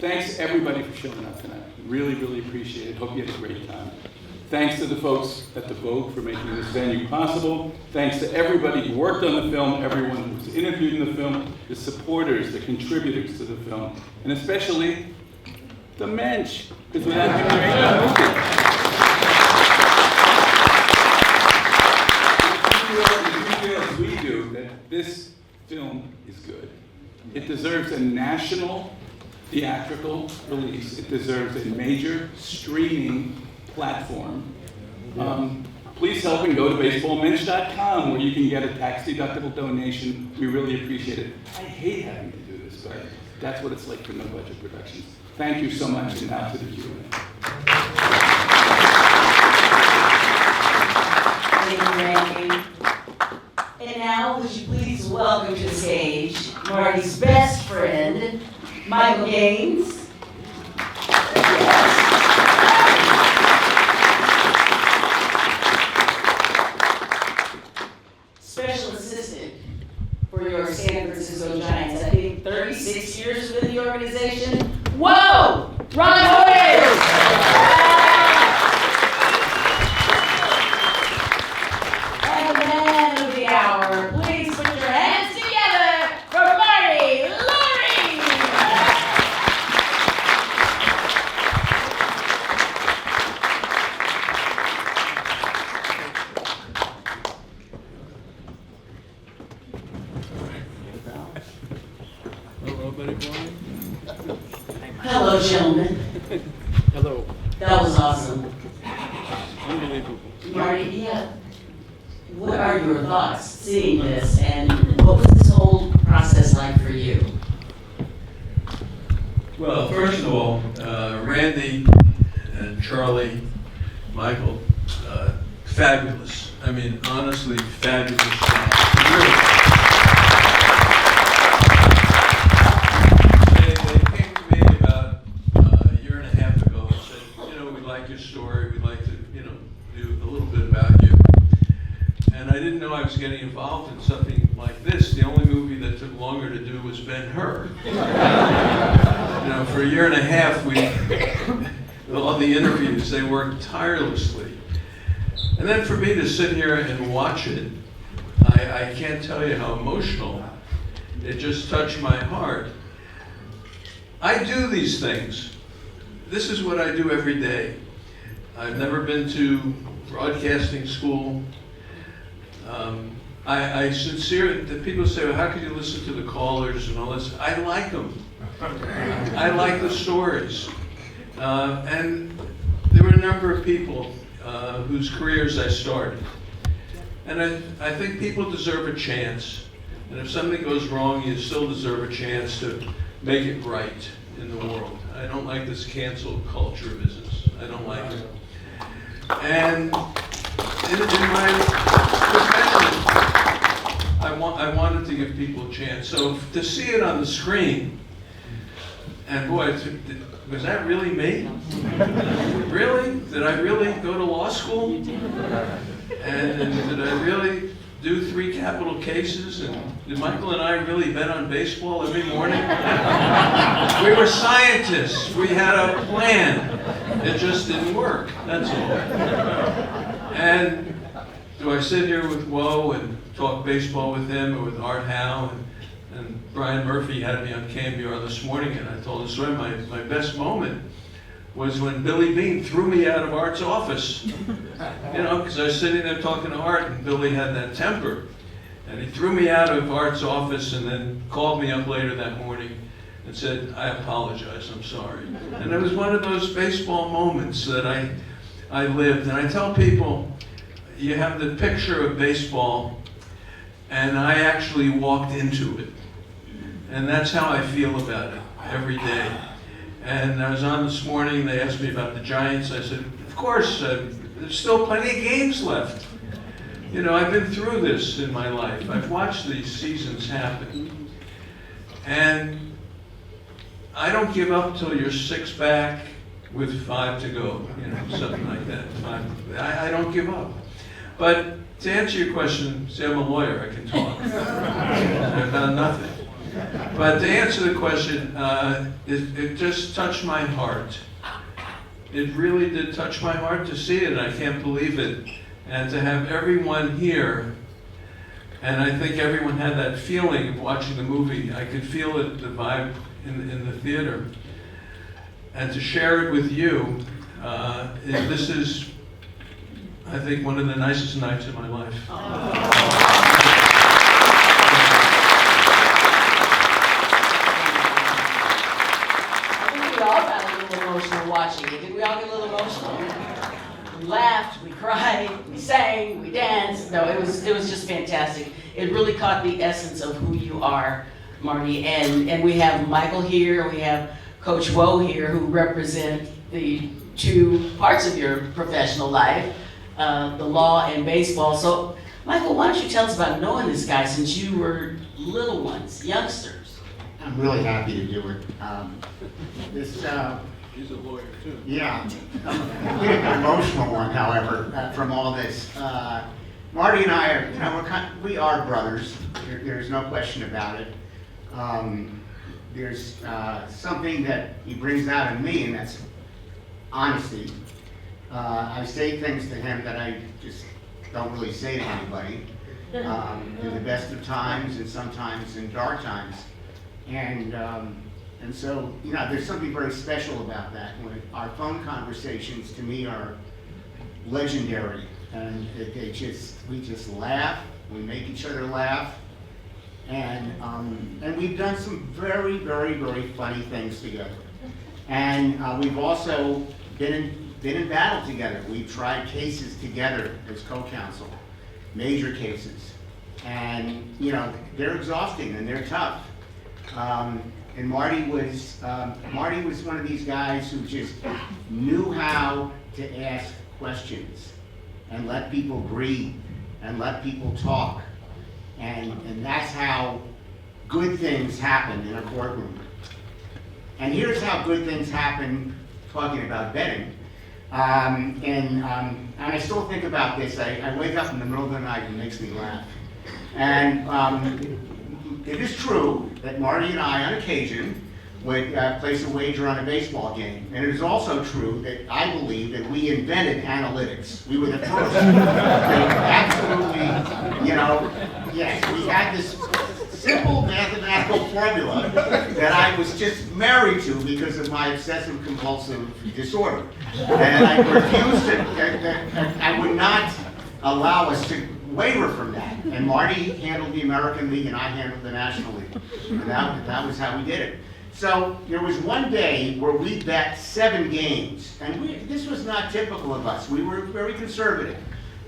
Thanks to everybody for showing up tonight. Really, really appreciate it. Hope you had a great time. Thanks to the folks at the Vogue for making this venue possible. Thanks to everybody who worked on the film, everyone who was interviewed in the film, the supporters, the contributors to the film, and especially the Mensch, because without him there ain't no movie. If you feel as we do that this film is good, it deserves a national theatrical release. It deserves a major streaming platform. Please help and go to baseballmensch.com where you can get a tax-deductible donation. We really appreciate it. I hate having to do this, but that's what it's like for no-budget productions. Thank you so much, and now to the Q&A. Thank you, Randy. And now, would you please welcome to the stage Marty's best friend, Michael Gaines. Special assistant for your San Francisco Giants. I think 36 years with the organization. Whoa! Ron Hoyers! And the man of the hour. Please put your hands together for Marty, Lurie! Hello, buddy boy. Hello, gentlemen. Hello. That was awesome. Unbelievable. Marty, what are your thoughts seeing this, and what was this whole process like for you? Well, first of all, Randy and Charlie, Michael, fabulous. I mean, honestly, fabulous. Really. They came to me about a year and a half ago and said, we like your story, we'd like to, do a little bit about you. And I didn't know I was getting involved in something like this. The only movie that took longer to do was Ben-Hur. For a year and a half, all the interviews, they worked tirelessly. And then for me to sit here and watch it, I can't tell you how emotional. It just touched my heart. I do these things. This is what I do every day. I've never been to broadcasting school. I sincerely, the people say, well, how could you listen to the callers and all this? I like them. I like the stories. And there were a number of people whose careers I started. And I think people deserve a chance. And if something goes wrong, you still deserve a chance to make it right in the world. I don't like this cancel culture business. I don't like it. And in my profession, I wanted to give people a chance. So to see it on the screen, and boy, was that really me? Really? Did I really go to law school? And did I really do 3 capital cases? And did Michael and I really bet on baseball every morning? We were scientists. We had a plan. It just didn't work. That's all. And do I sit here with Woe and talk baseball with him or with Art Howe? And Brian Murphy had me on KMBR this morning, and I told the story. My best moment was when Billy Bean threw me out of Art's office. Because I was sitting there talking to Art, and Billy had that temper. And he threw me out of Art's office and then called me up later that morning and said, I apologize, I'm sorry. And it was one of those baseball moments that I lived. And I tell people, you have the picture of baseball, and I actually walked into it. And that's how I feel about it every day. And I was on this morning, they asked me about the Giants. I said, of course, there's still plenty of games left. I've been through this in my life. I've watched these seasons happen. And I don't give up till you're 6 back with 5 to go, something like that. I don't give up. But to answer your question, see, I'm a lawyer, I can talk. I've done nothing. But to answer the question, it just touched my heart. It really did touch my heart to see it, and I can't believe it. And to have everyone here, and I think everyone had that feeling of watching the movie. I could feel it, the vibe in the theater. And to share it with you, this is, I think, one of the nicest nights of my life. We all got a little emotional watching it. Did we all get a little emotional? We laughed, we cried, we sang, we danced. No, it was just fantastic. It really caught the essence of who you are, Marty. And we have Michael here, we have Coach Woe here, who represent the two parts of your professional life, the law and baseball. So, Michael, why don't you tell us about knowing this guy since you were little ones, youngsters? I'm really happy to do it. He's a lawyer too. Yeah, a bit of an emotional one, however, from all this. Marty and I are, we are brothers. There's no question about it. There's something that he brings out in me, and that's honesty. I say things to him that I just don't really say to anybody. In the best of times and sometimes in dark times. And so, there's something very special about that. When our phone conversations, to me, are legendary. And we just laugh, we make each other laugh. And we've done some very, very, very funny things together. And we've also been in battle together. We've tried cases together as co-counsel, major cases. And, they're exhausting and they're tough. And Marty was one of these guys who just knew how to ask questions and let people breathe and let people talk. And that's how good things happen in a courtroom. And here's how good things happen, talking about betting. And I still think about this. I wake up in the middle of the night and it makes me laugh. And it is true that Marty and I, on occasion, would place a wager on a baseball game. And it is also true that I believe that we invented analytics. We were the first. Absolutely, yes, we had this simple mathematical formula that I was just married to because of my obsessive compulsive disorder. And I refused to, I would not allow us to waver from that. And Marty handled the American League and I handled the National League. And that was how we did it. So there was one day where we bet 7 games. And this was not typical of us. We were very conservative.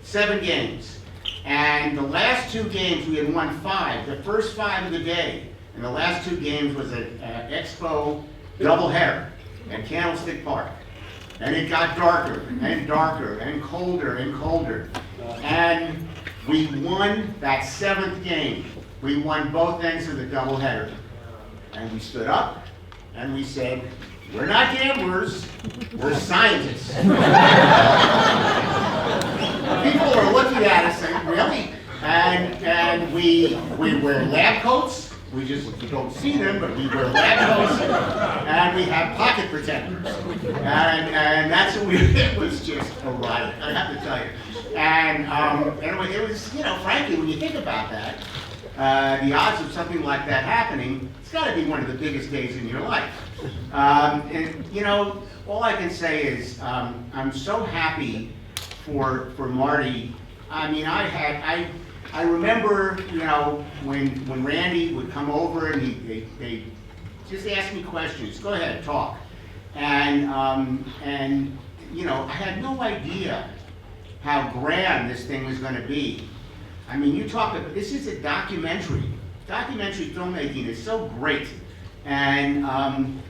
7 games. And the last 2 games we had won 5. The first 5 of the day. And the last 2 games was an Expo doubleheader at Candlestick Park. And it got darker and darker and colder and colder. And we won that 7th game. We won both ends of the doubleheader. And we stood up and we said, we're not gamblers, we're scientists. People are looking at us saying, really? And we wear lab coats. We don't see them, but we wear lab coats. And we have pocket protectors. And that's what it was just a riot, I have to tell you. And anyway, it was, frankly, when you think about that, the odds of something like that happening, it's got to be one of the biggest days in your life. And all I can say is I'm so happy for Marty. I mean, I remember, when Randy would come over and they just ask me questions. Go ahead, talk. And I had no idea how grand this thing was going to be. I mean, you talk about, this is a documentary. Documentary filmmaking is so great. And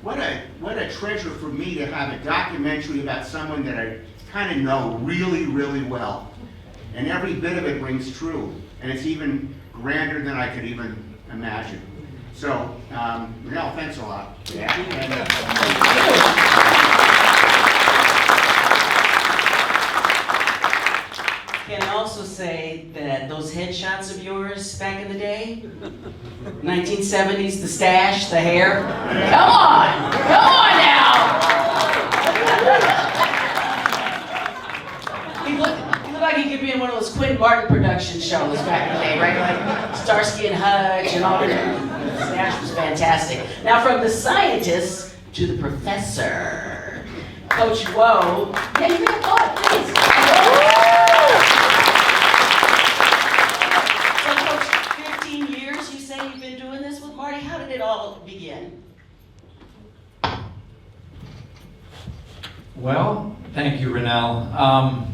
what a treasure for me to have a documentary about someone that I kind of know really, really well. And every bit of it rings true. And it's even grander than I could even imagine. So, Renell, thanks a lot. Can I also say that those headshots of yours back in the day, 1970s, the stash, the hair, come on now. He looked like he could be in one of those Quentin Martin production shows back in the day, right? Like Starsky and Hutch and all that. The stash was fantastic. Now from the scientist to the professor, Coach Woe. Yeah, you can applaud, please. So Coach, 15 years you say you've been doing this with Marty. How did it all begin? Well, thank you, Renelle.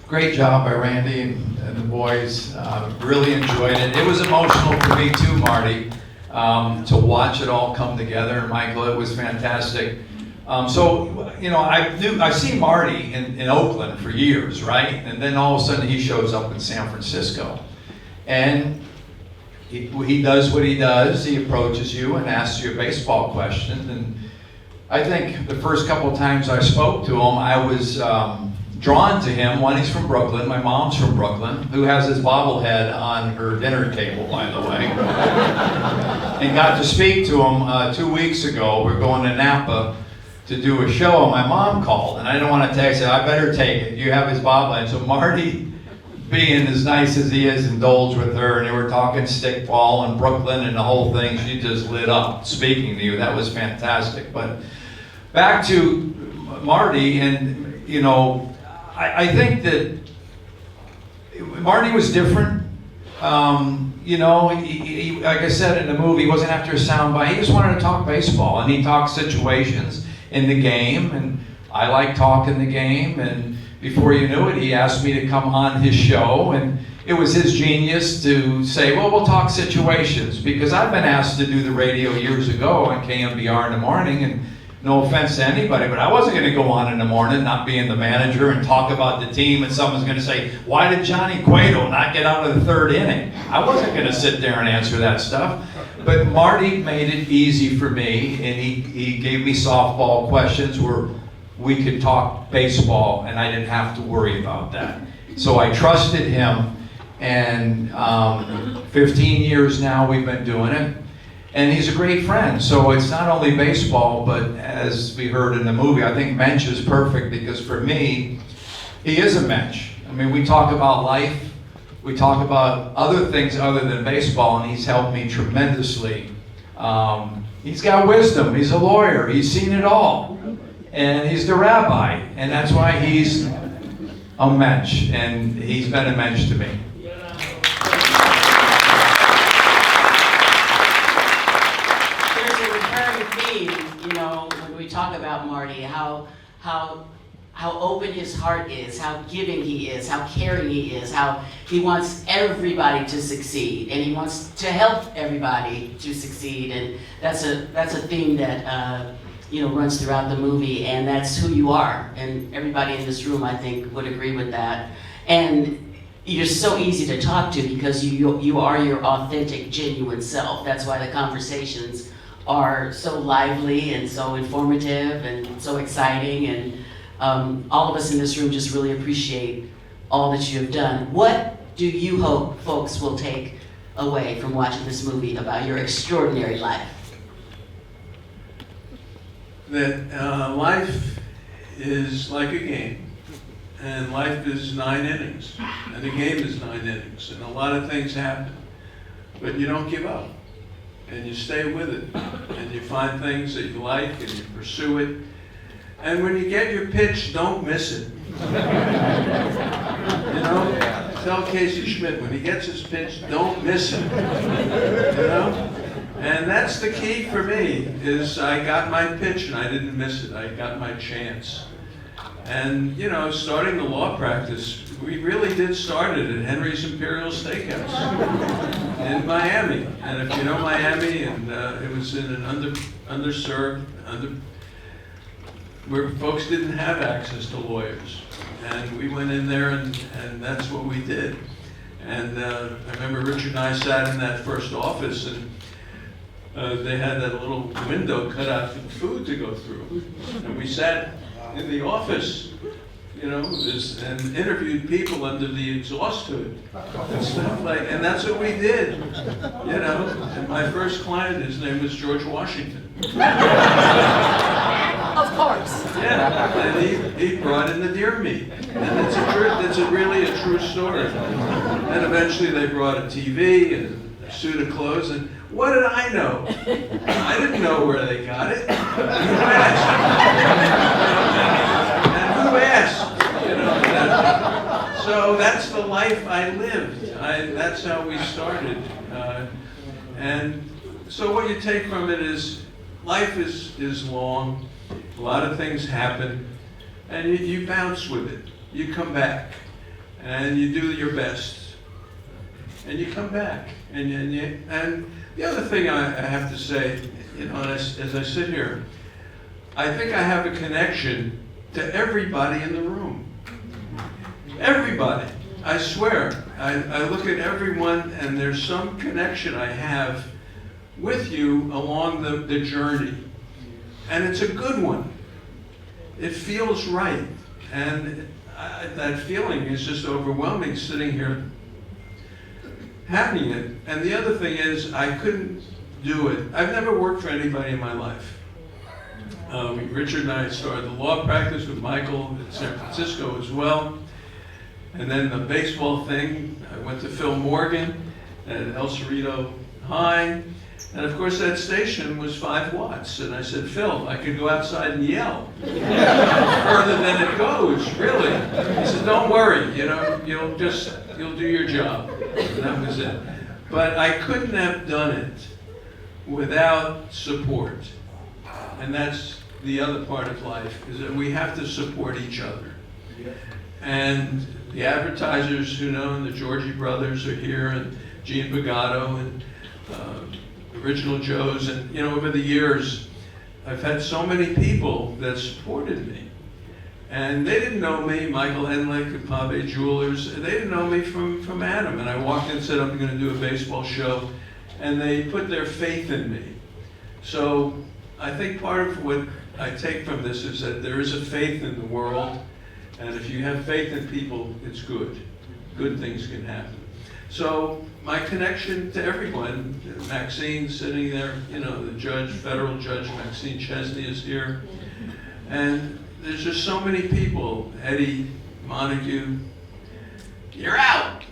Great job by Randy and the boys. Really enjoyed it. It was emotional for me too, Marty, to watch it all come together. Michael, it was fantastic. So, you know, I've seen Marty in Oakland for years, right? And then all of a sudden he shows up in San Francisco. And he does what he does. He approaches you and asks you a baseball question. And I think the first couple of times I spoke to him, I was drawn to him. One, he's from Brooklyn. My mom's from Brooklyn, who has his bobblehead on her dinner table, by the way. And got to speak to him 2 weeks ago. We're going to Napa to do a show, and my mom called, and I didn't want to text her. I better take it. You have his bobblehead. So Marty, being as nice as he is, indulged with her, and they were talking stickball and Brooklyn and the whole thing. She just lit up speaking to you. That was fantastic. But back to Marty, and you know, I think that Marty was different. You know, he, like I said in the movie, he wasn't after a soundbite. He just wanted to talk baseball, and he talked situations in the game, and I like talking the game. And before you knew it, he asked me to come on his show, and it was his genius to say, well, we'll talk situations, because I've been asked to do the radio years ago on KMBR in the morning, and no offense to anybody, but I wasn't going to go on in the morning, not being the manager, and talk about the team, and someone's going to say, why did Johnny Cueto not get out of the third inning? I wasn't going to sit there and answer that stuff. But Marty made it easy for me, and he gave me softball questions where we could talk baseball, and I didn't have to worry about that. So I trusted him, and 15 years now we've been doing it. And he's a great friend, so it's not only baseball, but as we heard in the movie, I think Mensch is perfect, because for me, he is a Mensch. I mean, we talk about life, we talk about other things other than baseball, and he's helped me tremendously. He's got wisdom, he's a lawyer, he's seen it all, and he's the rabbi, and that's why he's a Mensch, and he's been a Mensch to me. We talk about Marty, how open his heart is, how giving he is, how caring he is, how he wants everybody to succeed, and he wants to help everybody to succeed, and that's a theme that runs throughout the movie, and that's who you are, and everybody in this room, I think, would agree with that. And you're so easy to talk to because you are your authentic, genuine self. That's why the conversations are so lively and so informative and so exciting, and all of us in this room just really appreciate all that you have done. What do you hope folks will take away from watching this movie about your extraordinary life? That life is like a game, and life is 9 innings, and the game is 9 innings, and a lot of things happen, but you don't give up. And you stay with it, and you find things that you like, and you pursue it. And when you get your pitch, don't miss it. You know, tell Casey Schmidt, when he gets his pitch, don't miss it. You know? And that's the key for me, is I got my pitch and I didn't miss it. I got my chance. And, you know, starting the law practice, we really did start it at Henry's Imperial Steakhouse in Miami. And if you know Miami, and it was in an underserved, where folks didn't have access to lawyers. And we went in there, and that's what we did. And I remember Richard and I sat in that first office, and they had that little window cut out for the food to go through. And we sat in the office and interviewed people under the exhaust hood and stuff and that's what we did, And my first client, his name was George Washington. Of course. Yeah, and he brought in the deer meat, and it's really a true story. And eventually they brought a TV and a suit of clothes, and what did I know? I didn't know where they got it. Who asked? And who asked? So that's the life I lived. That's how we started. And so what you take from it is life is long. A lot of things happen, and you bounce with it. You come back, and you do your best, and you come back. And the other thing I have to say, as I sit here, I think I have a connection to everybody in the room. Everybody. I swear. I look at everyone, and there's some connection I have with you along the journey. And it's a good one. It feels right. And that feeling is just overwhelming sitting here having it. And the other thing is, I couldn't do it. I've never worked for anybody in my life. Richard and I started the law practice with Michael in San Francisco as well. And then the baseball thing, I went to Phil Morgan at El Cerrito High. And of course that station was 5 watts. And I said, Phil, I could go outside and yell. Further than it goes, really. He said, don't worry, you'll do your job. And that was it. But I couldn't have done it without support. And that's the other part of life, is that we have to support each other. And the advertisers who know, and the Georgie brothers are here, and Gene Bagato, and Original Joe's, and over the years, I've had so many people that supported me. And they didn't know me, Michael Henlick and Pave Jewelers, they didn't know me from Adam. And I walked in and said, I'm going to do a baseball show, and they put their faith in me. So I think part of what I take from this is that there is a faith in the world, and if you have faith in people, it's good. Good things can happen. So my connection to everyone, Maxine sitting there, the judge, federal judge, Maxine Chesney is here. And there's just so many people, Eddie Montague, you're out.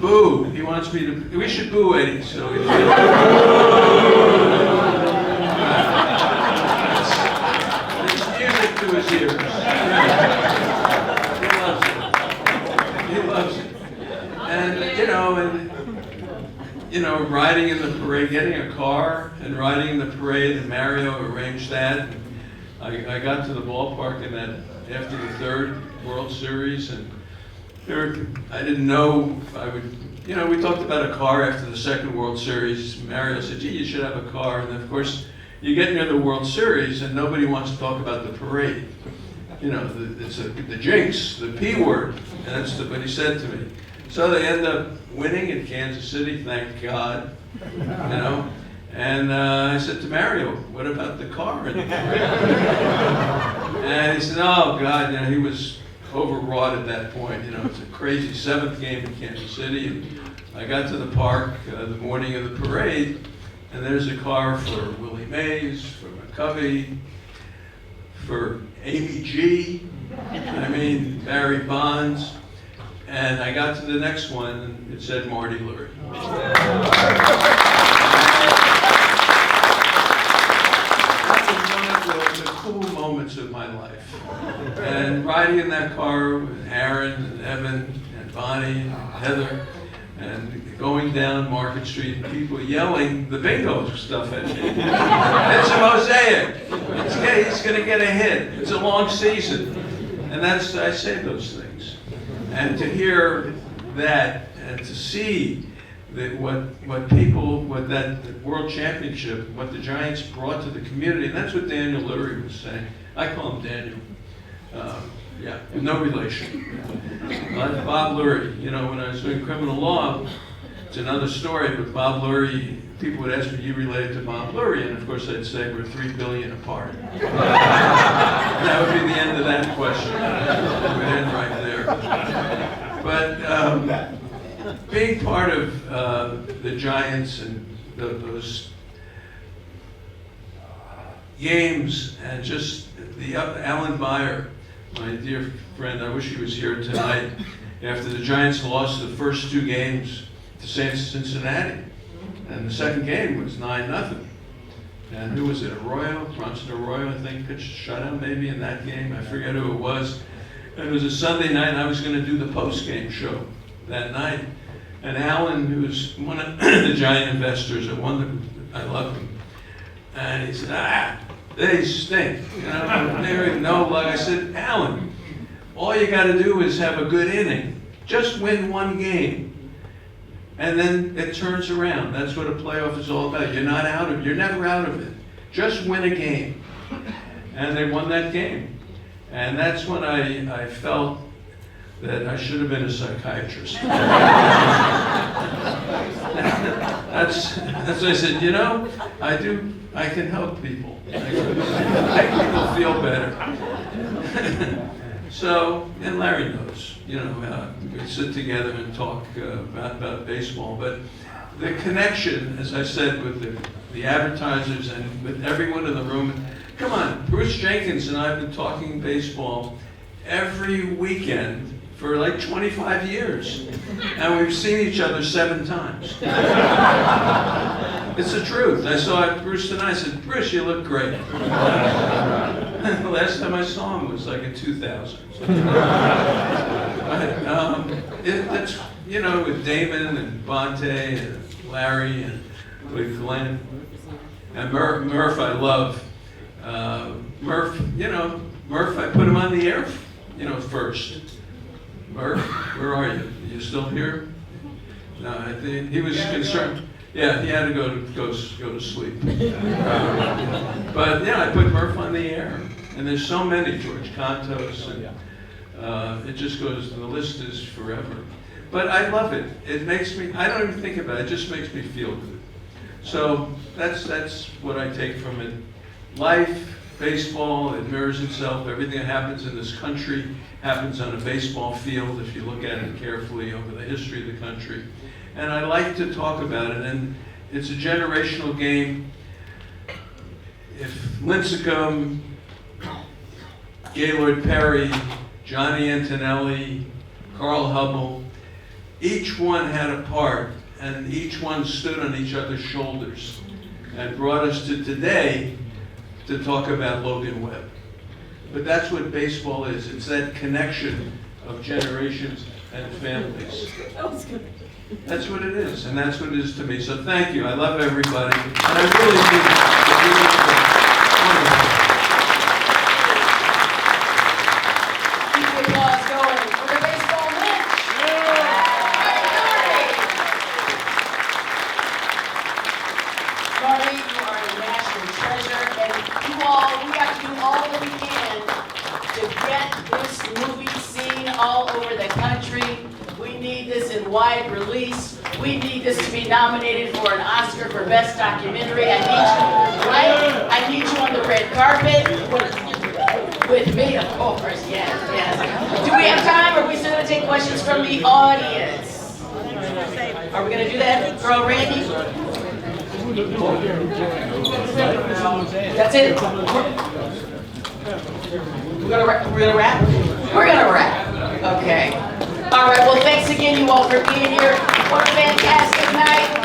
Boo, he wants me to, we should boo Eddie, so he it's music to his ears. He loves it. And, riding in the parade, getting a car and riding in the parade, and Mario arranged that. I got to the ballpark in that after the 3rd World Series, and I didn't know if I would, we talked about a car after the 2nd World Series. Mario said, gee, you should have a car. And of course, you get near the World Series and nobody wants to talk about the parade. It's the jinx, the P word, and that's what he said to me. So they end up winning in Kansas City, thank God, And I said to Mario, what about the car in the parade? And he said, oh God, he was overwrought at that point. It's a crazy 7th game in Kansas City. And I got to the park the morning of the parade, and there's a car for Willie Mays, for McCovey, for Amy G, Barry Bonds. And I got to the next one, and it said Marty Lurie. That was one of the cool moments of my life. And riding in that car with Aaron and Evan and Bonnie and Heather, and going down Market Street and people yelling the bingo stuff at me. It's a mosaic. He's going to get a hit. It's a long season. And I say those things. And to hear that and to see that what that World Championship, what the Giants brought to the community, and that's what Daniel Lurie was saying. I call him Daniel. No relation. Bob Lurie, when I was doing criminal law, it's another story, but Bob Lurie people would ask me, you related to Bob Lurie? And of course I'd say we're 3 billion apart. And that would be the end of that question. It would end right there. But being part of the Giants and those games, and just Alan Beyer, my dear friend, I wish he was here tonight, after the Giants lost the first 2 games to Cincinnati. And the second game was 9-0. And who was it? Bronson Arroyo, I think, pitched shutout maybe in that game. I forget who it was. And it was a Sunday night, and I was going to do the post-game show that night. And Alan, who's one of the Giant investors, I love him. And he said, they stink. You know, there no luck. I said, Alan, all you got to do is have a good inning. Just win 1 game. And then it turns around. That's what a playoff is all about. You're never out of it. Just win a game. And they won that game. And that's when I felt that I should have been a psychiatrist. That's what I said, you know, I can help people. I can make people feel better. So, and Larry knows, you know, we sit together and talk about baseball, but the connection, as I said, with the advertisers and with everyone in the room, come on, Bruce Jenkins and I have been talking baseball every weekend for like 25 years, and we've seen each other 7 times. It's the truth. I saw Bruce tonight. I said, Bruce, you look great. The last time I saw him was like in 2000. It's, you know, with Damon and Bonte and Larry and with Glenn and Murph, I love. Murph, you know, I put him on the air, you know, first. Murph, where are you? Are you still here? No, I think he was concerned. Yeah, he had to go to sleep. But yeah, I put Murph on the air, and there's so many, George Contos, and it just goes. The list is forever. But I love it. It makes me. I don't even think about it. It just makes me feel good. So that's what I take from it. Life, baseball, it mirrors itself. Everything that happens in this country happens on a baseball field if you look at it carefully over the history of the country. And I like to talk about it, and it's a generational game. If Lincecum, Gaylord Perry, Johnny Antonelli, Carl Hubble, each one had a part, and each one stood on each other's shoulders and brought us to today to talk about Logan Webb. But that's what baseball is. It's that connection of generations and families. That's what it is, and that's what it is to me. So thank you. I love everybody, and I really mean it. Keep the applause going for the baseball Mensch. Marty, you are a national treasure, and you all, we have to do all that we can to get this movie seen all over the country. We need this in wide release. We need this to be nominated for an Oscar for Best Documentary. I need you, right? I need you on the red carpet with me, of course. Yes. Do we have time, or are we still going to take questions from the audience? Are we going to do that, girl Randy? That's it? We're gonna wrap? We're gonna wrap. Okay. All right, well, thanks again, you all, for being here. What a fantastic night.